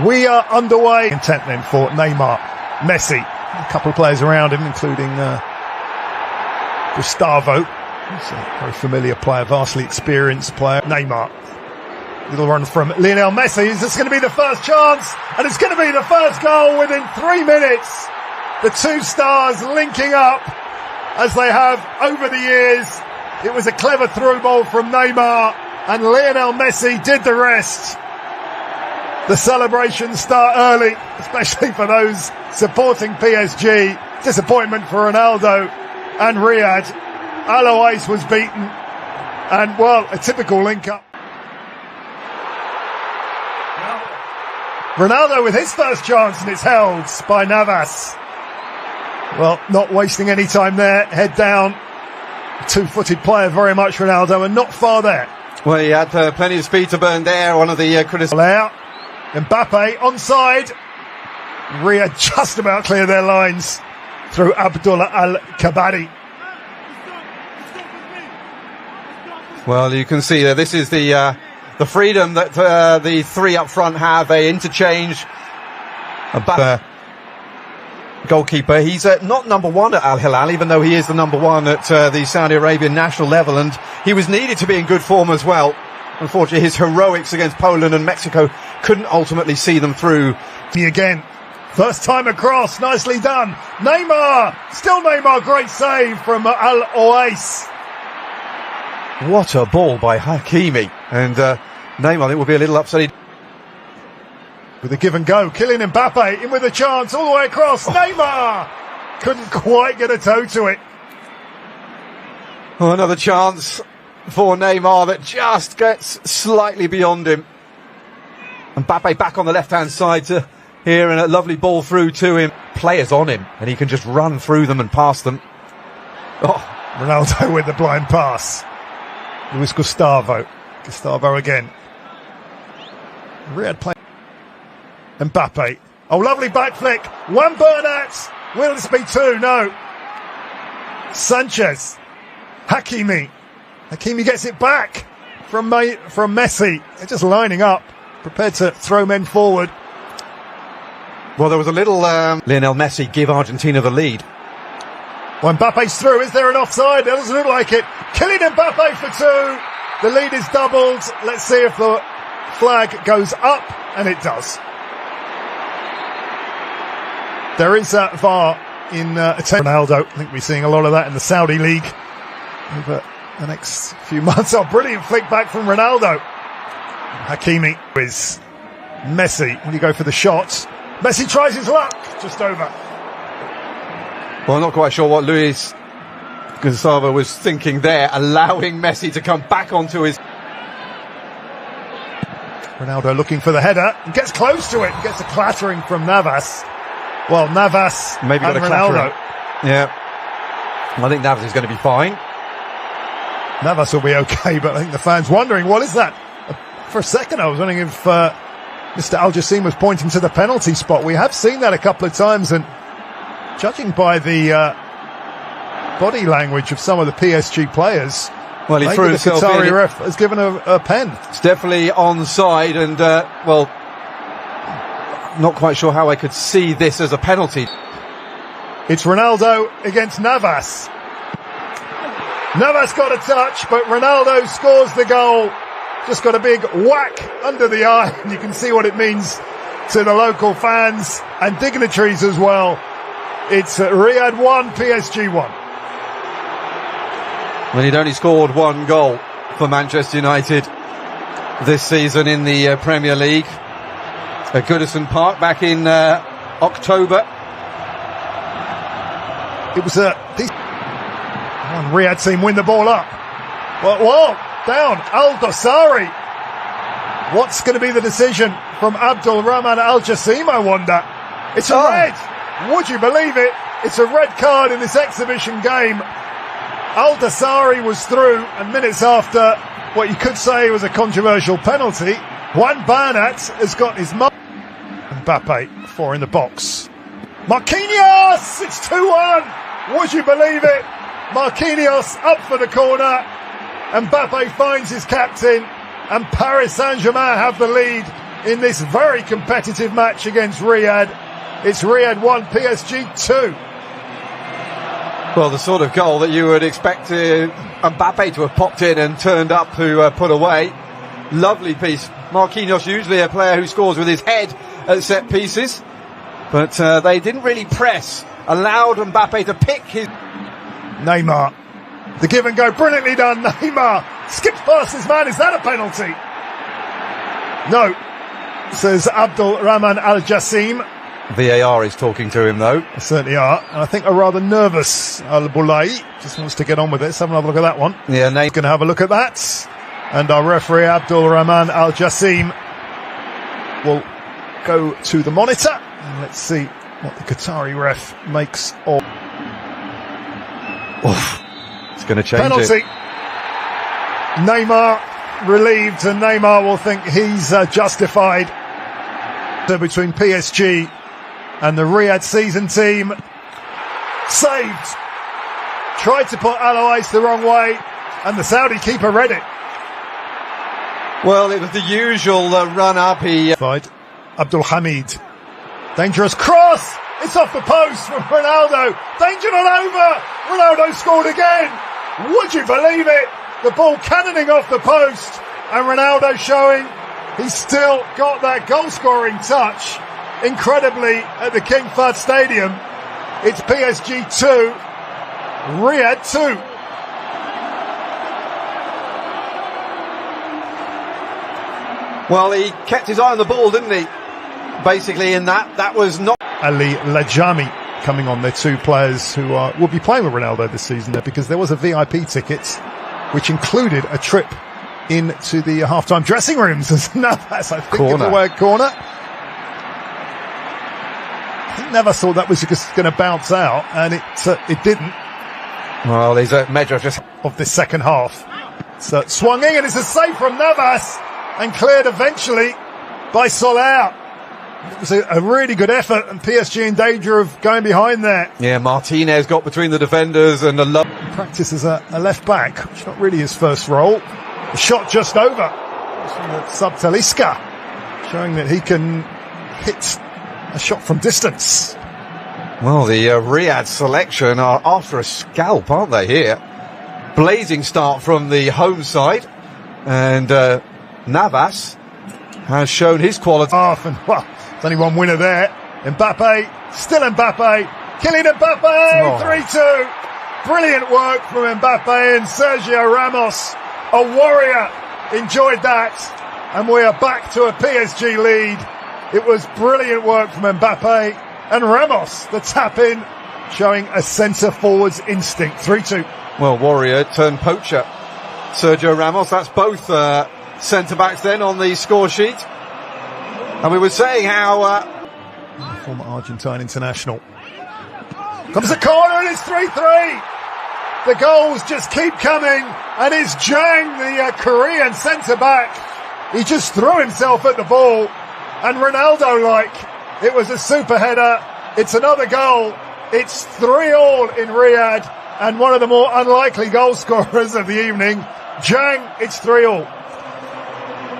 We are underway. Intent then for Neymar, Messi, a couple of players around him, including Gustavo. He's a very familiar player, vastly experienced player. Neymar. Little run from Lionel Messi. Is this going to be the first chance? And it's going to be the first goal within 3 minutes. The two stars linking up as they have over the years. It was a clever through ball from Neymar, and Lionel Messi did the rest. The celebrations start early, especially for those supporting PSG. Disappointment for Ronaldo and Riyadh. Alois was beaten, and well, a typical link-up. Ronaldo with his first chance, and it's held by Navas. Well, not wasting any time there, head down. Two-footed player, very much Ronaldo, and not far there. Well, he had plenty of speed to burn there. One of the critics. Mbappe onside. Riyadh just about clear their lines through Abdullah Al-Kabadi. Well, you can see that this is the freedom that the three up front have. They interchange. Goalkeeper. He's not number one at Al Hilal, even though he is the number one at the Saudi Arabian national level, and he was needed to be in good form as well. Unfortunately, his heroics against Poland and Mexico couldn't ultimately see them through. Again, first time across, nicely done. Neymar, still Neymar, great save from Al-Oais. What a ball by Hakimi, and Neymar, I think, will be a little upset. With a give and go, Kylian Mbappe in with a chance all the way across. Neymar couldn't quite get a toe to it. Oh, another chance for Neymar that just gets slightly beyond him. Mbappe back on the left-hand side to here, and a lovely ball through to him. Players on him, and he can just run through them and pass them. Oh, Ronaldo with the blind pass. Luis Gustavo again. Riyadh play. Mbappe. Oh, lovely back flick. One Bernat. Will this be two? No. Sanchez. Hakimi. Hakimi gets it back from Messi. They're just lining up, prepared to throw men forward. Well, there was a little Lionel Messi give Argentina the lead. Well, Mbappe's through. Is there an offside? It doesn't look like it. Kylian Mbappe for two. The lead is doubled. Let's see if the flag goes up, and it does. There is VAR in Ronaldo. I think we're seeing a lot of that in the Saudi League over the next few months. Oh, brilliant flick back from Ronaldo. Hakimi is Messi. When you go for the shot, Messi tries his luck. Just over. Well, I'm not quite sure what Luis Gustavo was thinking there, allowing Messi to come back onto his... Ronaldo looking for the header, and gets close to it, gets a clattering from Navas. Well, Navas maybe got and a Ronaldo. Yeah. I think Navas is going to be fine. Navas will be okay, but I think the fans wondering, what is that? For a second I was wondering if Mr. Al Jassim was pointing to the penalty spot. We have seen that a couple of times, and judging by the body language of some of the PSG players, well, he threw himself in. The Qatari ref has given a pen. It's definitely onside, and well, not quite sure how I could see this as a penalty. It's Ronaldo against Navas. Navas got a touch, but Ronaldo scores the goal. Just got a big whack under the eye, and you can see what it means to the local fans and dignitaries as well. It's Riyadh 1, PSG 1. Well, he'd only scored one goal for Manchester United this season in the Premier League at Goodison Park back in October. It was one Riyadh team win the ball up. Whoa, down, Al-Dosari. What's going to be the decision from Abdul Rahman Al Jassim, I wonder? It's a red. Would you believe it? It's a red card in this exhibition game. Al-Dosari was through, and minutes after what you could say was a controversial penalty, Juan Bernat has got his mark. Mbappe, 4 in the box. Marquinhos! It's 2-1! Would you believe it? Marquinhos up for the corner. Mbappe finds his captain, and Paris Saint-Germain have the lead in this very competitive match against Riyadh. It's Riyadh 1, PSG 2. Well, the sort of goal that you would expect Mbappe to have popped in and turned up to put away. Lovely piece. Marquinhos, usually a player who scores with his head at set pieces, but they didn't really press. Allowed Mbappe to pick his... Neymar. The give and go, brilliantly done. Neymar skips past his man. Is that a penalty? No, says Abdul Rahman Al Jassim. VAR is talking to him, though. They certainly are. And I think a rather nervous Al Boulay just wants to get on with it. Let's have another look at that one. Yeah, Going to have a look at that. And our referee, Abdul Rahman Al Jassim, will go to the monitor. And let's see what the Qatari ref makes of. Oof. It's going to change penalty. it. Neymar relieved, and Neymar will think he's justified. So between PSG and the Riyadh season team, saved. Tried to put Alois the wrong way, and the Saudi keeper read it. Well, it was the usual run-up. Abdul Hamid. Dangerous cross. It's off the post from Ronaldo. Danger not over. Ronaldo scored again. Would you believe it? The ball cannoning off the post, and Ronaldo showing he's still got that goal-scoring touch. Incredibly, at the King Fahd Stadium, it's PSG 2, Riyadh 2. Well, he kept his eye on the ball, didn't he? Basically, in that was not... Ali Lajami coming on. They're two players who will be playing with Ronaldo this season there, because there was a VIP ticket which included a trip into the half-time dressing rooms. As Navas, I think, corner. The word corner. I think Navas thought that was just going to bounce out, and it didn't. Well, there's a measure just of this second half. So swung in, and it's a save from Navas, and cleared eventually by Soler. It was a really good effort, and PSG in danger of going behind there. Yeah, Martinez got between the defenders and practice as a left back, which is not really his first role. The shot just over. Sub Talisca, showing that he can hit a shot from distance. Well, the Riyadh selection are after a scalp, aren't they, here? Blazing start from the home side, and Navas has shown his quality. And, well, there's only one winner there. Mbappe, still Mbappe. Kylian Mbappe, 3-2. Brilliant work from Mbappe and Sergio Ramos. A warrior. Enjoyed that. And we are back to a PSG lead. It was brilliant work from Mbappe and Ramos, the tap-in, showing a centre-forwards instinct. 3-2. Well, warrior turned poacher. Sergio Ramos, that's both centre-backs then on the score sheet. And we were saying how... former Argentine international. Comes the corner, and it's 3-3. The goals just keep coming, and it's Jang, the Korean centre-back. He just threw himself at the ball, and Ronaldo-like, it was a super header. It's another goal. It's 3-3 in Riyadh, and one of the more unlikely goal scorers of the evening. Jang, it's 3-3.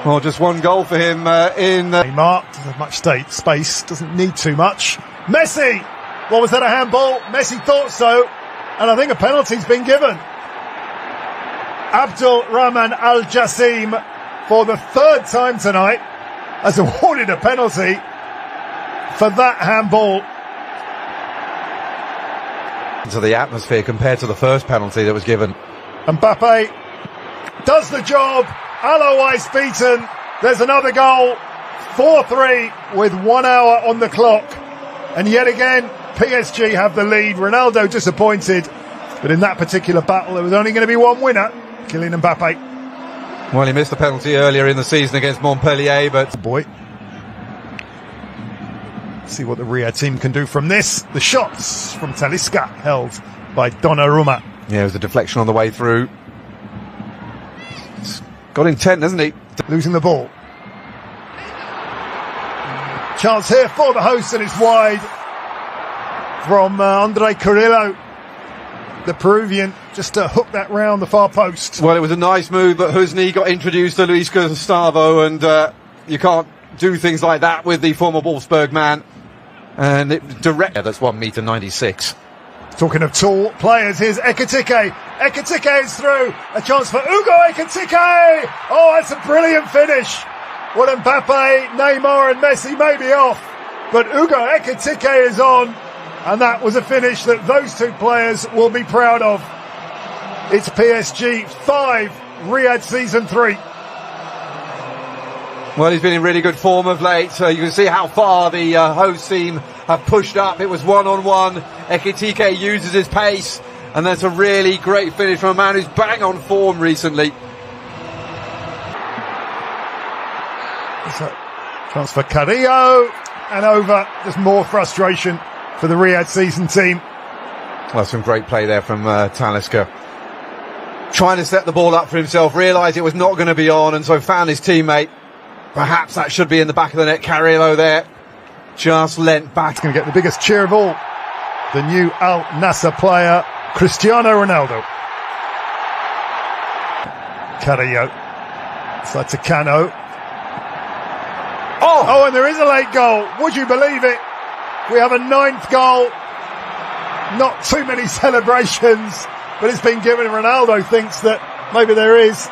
Well, just one goal for him in... Neymar doesn't have much space, doesn't need too much. Messi! What was that, a handball? Messi thought so, and I think a penalty's been given. Abdul Rahman Al Jassim, for the third time tonight, has awarded a penalty for that handball. Into the atmosphere compared to the first penalty that was given. Mbappe does the job. Alois beaten. There's another goal. 4-3 with 1 hour on the clock. And yet again, PSG have the lead. Ronaldo disappointed. But in that particular battle, there was only going to be one winner. Kylian Mbappe. Well, he missed the penalty earlier in the season against Montpellier, but... Boy. See what the Riyadh team can do from this. The shots from Talisca, held by Donnarumma. Yeah, it was a deflection on the way through. He's got intent, hasn't he? Losing the ball. Chance here for the hosts, and it's wide from Andre Carrillo, the Peruvian, just to hook that round the far post. Well, it was a nice move, but Husni got introduced to Luis Gustavo, and you can't do things like that with the former Wolfsburg man. And that's 1.96 m. Talking of tall players, here's Ekitike. Ekitike is through. A chance for Ugo Ekitike. Oh, that's a brilliant finish. Well, Mbappe, Neymar and Messi may be off, but Ugo Ekitike is on. And that was a finish that those two players will be proud of. It's PSG 5, Riyadh season 3. Well, he's been in really good form of late. So you can see how far the host team have pushed up. It was 1-on-1. Ekitike uses his pace. And that's a really great finish from a man who's bang on form recently. So, chance for Carrillo. And over. Just more frustration for the Riyadh season team. Well, some great play there from Talisca. Trying to set the ball up for himself. Realised it was not going to be on. And so found his teammate. Perhaps that should be in the back of the net. Carrillo there. Just leant back. He's going to get the biggest cheer of all. The new Al Nassr player, Cristiano Ronaldo. Carrillo. Side to Cano. Oh, and there is a late goal. Would you believe it? We have a 9th goal. Not too many celebrations, but it's been given. Ronaldo thinks that maybe there is.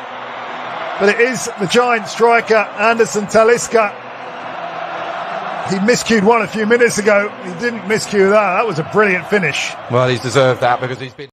But it is the giant striker, Anderson Talisca. He miscued one a few minutes ago. He didn't miscue that. That was a brilliant finish. Well, he's deserved that because he's been...